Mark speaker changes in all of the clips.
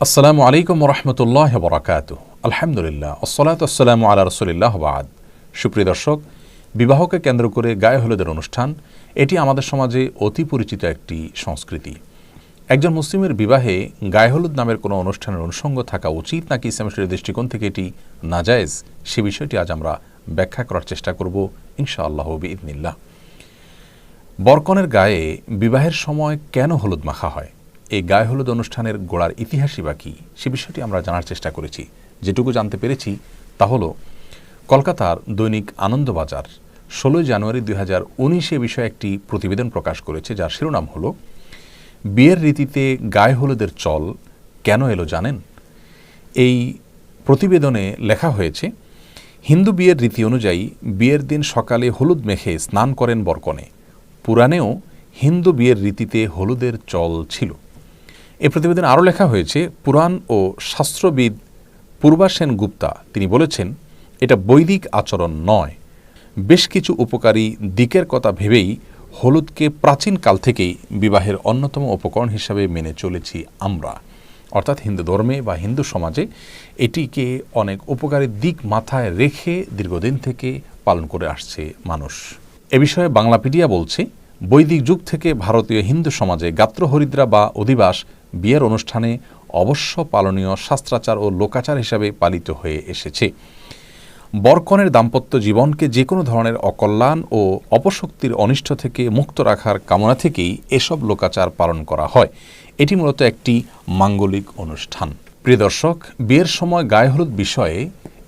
Speaker 1: আসসালামু আলাইকুম রহমতুল্লাহ বরাকাতুহ। আলহামদুলিল্লাহ, আসসালাতু আসসালামু আলা রাসূলিল্লাহ বাদ। সুপ্রিয় দর্শক, বিবাহকে কেন্দ্র করে গায়ে হলুদের অনুষ্ঠান এটি আমাদের সমাজে অতি পরিচিত একটি সংস্কৃতি। একজন মুসলিমের বিবাহে গায়ে হলুদ নামের কোনো অনুষ্ঠানের অনুষঙ্গ থাকা উচিত নাকি ইসলামের দৃষ্টিকোণ থেকে এটি নাজায়েজ, সে বিষয়টি আজ আমরা ব্যাখ্যা করার চেষ্টা করব ইনশাআল্লাহ বিইذনিল্লাহ। বরকনের গায়ে বিবাহের সময় কেন হলুদ মাখা হয়, এই গায়ে হলুদ অনুষ্ঠানের গোড়ার ইতিহাসই বা কী, সে বিষয়টি আমরা জানার চেষ্টা করেছি। যেটুকু জানতে পেরেছি তা হলো, কলকাতার দৈনিক আনন্দবাজার 16 জানুয়ারি 2019 বিষয়ে একটি প্রতিবেদন প্রকাশ করেছে, যার শিরোনাম হলো বিয়ের রীতিতে গায়ে হলুদের চল কেন এলো জানেন। এই প্রতিবেদনে লেখা হয়েছে, হিন্দু বিয়ের রীতি অনুযায়ী বিয়ের দিন সকালে হলুদ মেখে স্নান করেন বরকনে। পুরাণেও হিন্দু বিয়ের রীতিতে হলুদের চল ছিল। এই প্রতিবেদনে আরও লেখা হয়েছে, পুরাণ ও শাস্ত্রবিদ পূর্বা সেন গুপ্তা তিনি বলেছেন, এটা বৈদিক আচরণ নয়, বেশ কিছু উপকারী দিকের কথা ভেবেই হলুদকে প্রাচীন কাল থেকেই বিবাহের অন্যতম উপকরণ হিসাবে মেনে চলেছি আমরা। অর্থাৎ হিন্দু ধর্মে বা হিন্দু সমাজে এটিকে অনেক উপকারী দিক মাথায় রেখে দীর্ঘদিন থেকে পালন করে আসছে মানুষ। এ বিষয়ে বাংলাপিডিয়া বলছে, বৈদিক যুগ থেকে ভারতীয় হিন্দু সমাজে গাত্রহরিদ্রা বা অধিবাস বিয়ের অনুষ্ঠানে অবশ্য পালনীয় শাস্ত্রাচার ও লোকাচার হিসাবে পালিত হয়ে এসেছে। বরকনের দাম্পত্য জীবনকে যে কোনো ধরনের অকল্যাণ ও অপশক্তির অনিষ্ট থেকে মুক্ত রাখার কামনা থেকেই এসব লোকাচার পালন করা হয়। এটি মূলত একটি মাঙ্গলিক অনুষ্ঠান। প্রিয় দর্শক, বিয়ের সময় গায়ে হলুদ বিষয়ে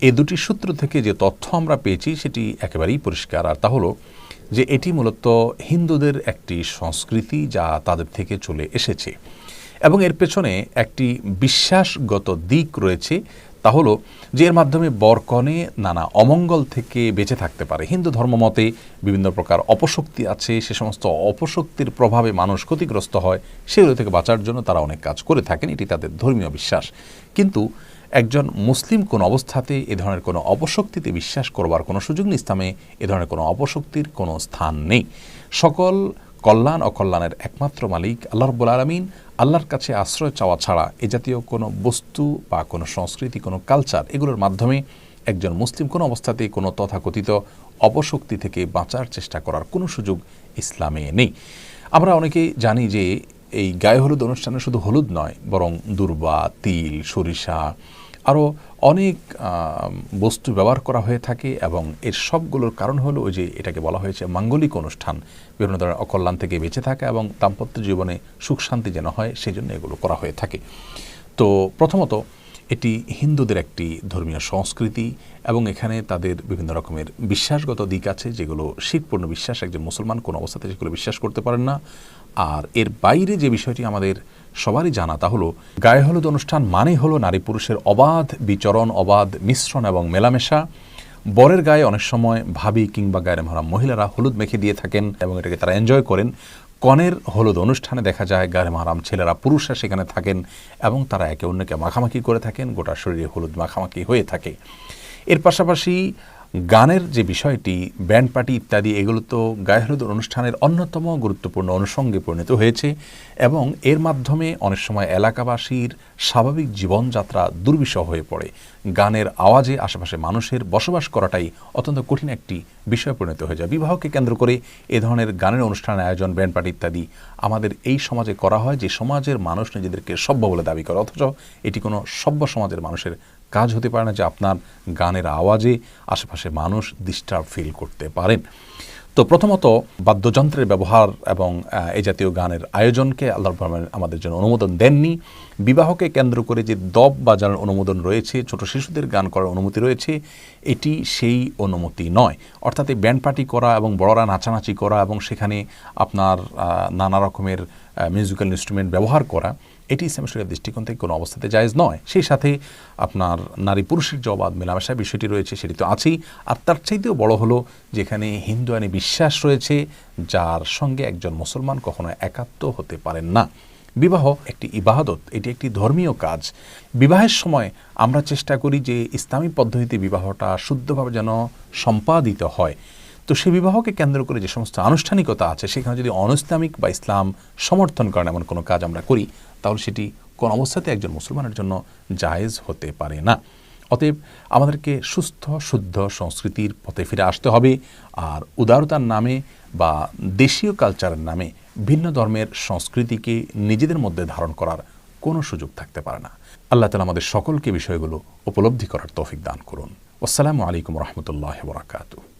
Speaker 1: এই দুটি সূত্র থেকে যে তথ্য আমরা পেয়েছি সেটি একেবারেই পরিষ্কার, আর তা হলো যে এটি মূলত হিন্দুদের একটি সংস্কৃতি যা তাদের থেকে চলে এসেছে এবং এর পেছনে একটি বিশ্বাসগত দিক রয়েছে, তা হলো যে এর মাধ্যমে বরকনে নানা অমঙ্গল থেকে বেঁচে থাকতে পারে। হিন্দু ধর্মমতে বিভিন্ন প্রকার অপশক্তি আছে, সে সমস্ত অপশক্তির প্রভাবে মানুষ ক্ষতিগ্রস্ত হয়, সেগুলো থেকে বাঁচার জন্য তারা অনেক কাজ করে থাকেন, এটি তাদের ধর্মীয় বিশ্বাস। কিন্তু একজন মুসলিম কোন অবস্থাতে এ ধরনের কোনো অপশক্তিতে বিশ্বাস করবার কোনো সুযোগ নেই। ইসলামে এ ধরনের কোনো অপশক্তির কোনো স্থান নেই। সকল কল্যাণ অকল্যাণের একমাত্র মালিক আল্লাহ রাব্বুল আলামিন। আল্লাহর কাছে আশ্রয় চাওয়া ছাড়া এ জাতীয় কোনো বস্তু বা কোনো সংস্কৃতি, কোনো কালচার, এগুলোর মাধ্যমে একজন মুসলিম কোনো অবস্থাতেই কোনো তথাকথিত অপশক্তি থেকে বাঁচার চেষ্টা করার কোনো সুযোগ ইসলামে নেই। আমরা অনেকেই জানি যে এই গায়ে হলুদ অনুষ্ঠানে শুধু হলুদ নয়, বরং দূর্বা, তিল, সরিষা, আরও অনেক বস্তু ব্যবহার করা হয়ে থাকে এবং এর সবগুলোর কারণ হলো ওই যে এটাকে বলা হয়েছে মাঙ্গলিক অনুষ্ঠান, বিভিন্ন ধরনের অকল্যাণ থেকে বেঁচে থাকা এবং দাম্পত্য জীবনে সুখ শান্তি যেন হয় সেই জন্য এগুলো করা হয়ে থাকে। তো প্রথমত এটি হিন্দুদের একটি ধর্মীয় সংস্কৃতি এবং এখানে তাদের বিভিন্ন রকমের বিশ্বাসগত দিক আছে যেগুলো শিরকপূর্ণ বিশ্বাস, একজন মুসলমান কোনো অবস্থাতে সেগুলো বিশ্বাস করতে পারেন না। আর এর বাইরে যে বিষয়টি আমাদের সবারই জানা, তা হলো গায়ে হলুদ অনুষ্ঠান মানে হলো নারী পুরুষের অবাধ বিচরণ, অবাধ মিশ্রণ এবং মেলামেশা। বরের গায়ে অনেক সময় ভাবি কিংবা গায়ে মহারাম মহিলারা হলুদ মেখে দিয়ে থাকেন এবং এটাকে তারা এনজয় করেন। কনের হলুদ অনুষ্ঠানে দেখা যায় গায়ে মহারাম ছেলেরা, পুরুষরা সেখানে থাকেন এবং তারা একে অন্যকে মাখামাখি করে থাকেন, গোটা শরীরে হলুদ মাখামাখি হয়ে থাকে। এর পাশাপাশি গানের যে বিষয়টি, ব্যান্ড পার্টি ইত্যাদি, এগুলো তো গায়ে হলুদ অনুষ্ঠানের অন্যতম গুরুত্বপূর্ণ অনুষঙ্গে পরিণত হয়েছে এবং এর মাধ্যমে অনেক সময় এলাকাবাসীর স্বাভাবিক জীবনযাত্রা দুর্বিষহ হয়ে পড়ে। গানের আওয়াজে আশেপাশে মানুষের বসবাস করাটাই অত্যন্ত কঠিন একটি বিষয় পরিণত হয়ে যায়। বিবাহকে কেন্দ্র করে এ ধরনের গানের অনুষ্ঠানের আয়োজন, ব্যান্ড পার্টি ইত্যাদি আমাদের এই সমাজে করা হয়, যে সমাজের মানুষ নিজেদেরকে সভ্য বলে দাবি করে, অথচ এটি কোনো সভ্য সমাজের মানুষের কাজ হতে পারে না যে আপনার গানের আওয়াজে আশেপাশে মানুষ ডিস্টার্ব ফিল করতে পারেন। তো প্রথমত বাদ্যযন্ত্রের ব্যবহার এবং এই জাতীয় গানের আয়োজনকে আল্লাহ আমাদের জন্য অনুমোদন দেননি। বিবাহকে কেন্দ্র করে যে দব বাজানোর অনুমোদন রয়েছে, ছোট শিশুদের গান করার অনুমতি রয়েছে, এটি সেই অনুমতি নয়। অর্থাৎ এই ব্যান্ড পার্টি করা এবং বড়রা নাচানাচি করা এবং সেখানে আপনার নানা রকমের মিউজিক্যাল ইনস্ট্রুমেন্ট ব্যবহার করা, এটি ইসলাম শরীয়তের দৃষ্টিকোণ থেকে কোনো অবস্থাতে জায়েজ নয়। সেই সাথে আপনার নারী পুরুষের যে অবাধ মেলামেশার বিষয়টি রয়েছে সেটি তো আছেই, আর তার চাইতেও বড় হলো যেখানে হিন্দু আইনে বিশ্বাস রয়েছে যার সঙ্গে একজন মুসলমান কখনো একাত্ম হতে পারেন না। বিবাহ একটি ইবাদত, এটি একটি ধর্মীয় কাজ। বিবাহের সময় আমরা চেষ্টা করি যে ইসলামী পদ্ধতিতে বিবাহটা শুদ্ধভাবে যেন সম্পাদিত হয়। তো সেই বিবাহকে কেন্দ্র করে যে সমস্ত আনুষ্ঠানিকতা আছে সেখানে যদি অনইসলামিক বা ইসলাম সমর্থন করেন এমন কোনো কাজ আমরা করি, তাহলে সেটি কোন অবস্থাতে একজন মুসলমানের জন্য জায়েজ হতে পারে না। অতএব আমাদেরকে সুস্থ শুদ্ধ সংস্কৃতির পথে ফিরে আসতে হবে। আর উদারতার নামে বা দেশীয় কালচারের নামে ভিন্ন ধর্মের সংস্কৃতিকে নিজেদের মধ্যে ধারণ করার কোনো সুযোগ থাকতে পারে না। আল্লাহ তাআলা আমাদের সকলকে বিষয়গুলো উপলব্ধি করার তৌফিক দান করুন। আসসালামু আলাইকুম রহমতুল্লাহ ওয়া বারাকাতুহু।